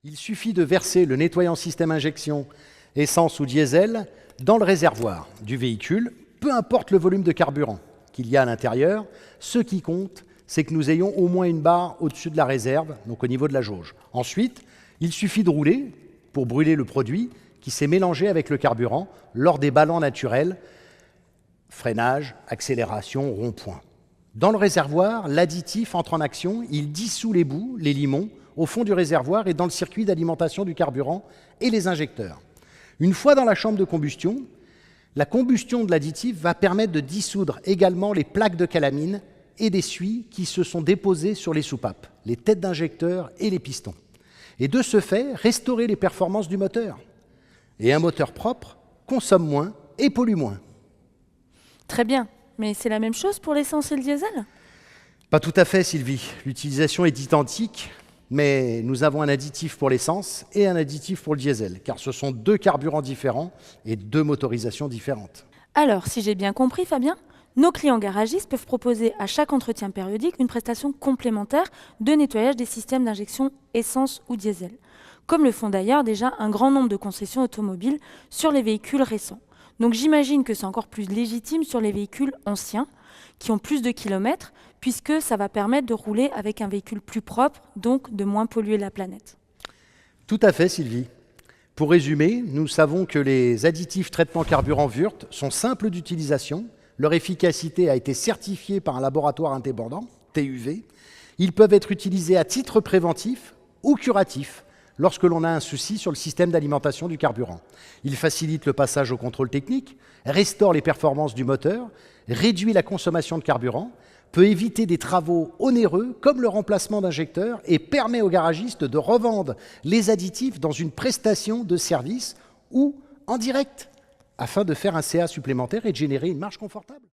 Il suffit de verser le nettoyant système injection essence ou diesel dans le réservoir du véhicule, peu importe le volume de carburant qu'il y a à l'intérieur. Ce qui compte, c'est que nous ayons au moins une barre au-dessus de la réserve, donc au niveau de la jauge. Ensuite, il suffit de rouler pour brûler le produit qui s'est mélangé avec le carburant lors des ballons naturels, freinage, accélération, rond-point. Dans le réservoir, l'additif entre en action, il dissout les boues, les limons, au fond du réservoir et dans le circuit d'alimentation du carburant et les injecteurs. Une fois dans la chambre de combustion, la combustion de l'additif va permettre de dissoudre également les plaques de calamine et des suies qui se sont déposées sur les soupapes, les têtes d'injecteurs et les pistons. Et de ce fait, restaurer les performances du moteur. Et un moteur propre consomme moins et pollue moins. Très bien, mais c'est la même chose pour l'essence et le diesel? Pas tout à fait, Sylvie. L'utilisation est identique, mais nous avons un additif pour l'essence et un additif pour le diesel, car ce sont deux carburants différents et deux motorisations différentes. Alors, si j'ai bien compris, Fabien, nos clients garagistes peuvent proposer à chaque entretien périodique une prestation complémentaire de nettoyage des systèmes d'injection essence ou diesel, comme le font d'ailleurs déjà un grand nombre de concessions automobiles sur les véhicules récents. Donc j'imagine que c'est encore plus légitime sur les véhicules anciens, qui ont plus de kilomètres, puisque ça va permettre de rouler avec un véhicule plus propre, donc de moins polluer la planète. Tout à fait, Sylvie. Pour résumer, nous savons que les additifs traitement carburant Wurth sont simples d'utilisation. Leur efficacité a été certifiée par un laboratoire indépendant, TÜV. Ils peuvent être utilisés à titre préventif ou curatif lorsque l'on a un souci sur le système d'alimentation du carburant. Ils facilitent le passage au contrôle technique, restaurent les performances du moteur, réduit la consommation de carburant, peut éviter des travaux onéreux comme le remplacement d'injecteurs et permet aux garagistes de revendre les additifs dans une prestation de service ou en direct afin de faire un CA supplémentaire et de générer une marge confortable.